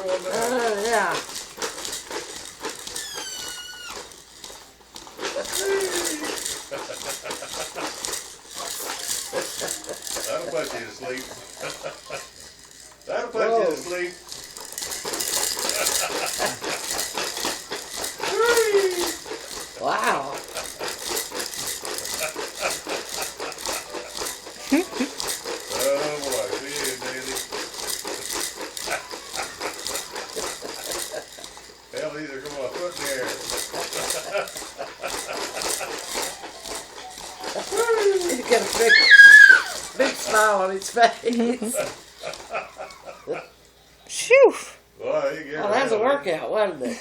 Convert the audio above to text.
going down. Yeah. That'll put you to sleep. That'll put you to sleep. Wow. Oh boy, see you, Daisy. Hell, these are going to put in the air. He's got a big smile on his face. Phew. Boy, you get Oh, that was a workout, wasn't it?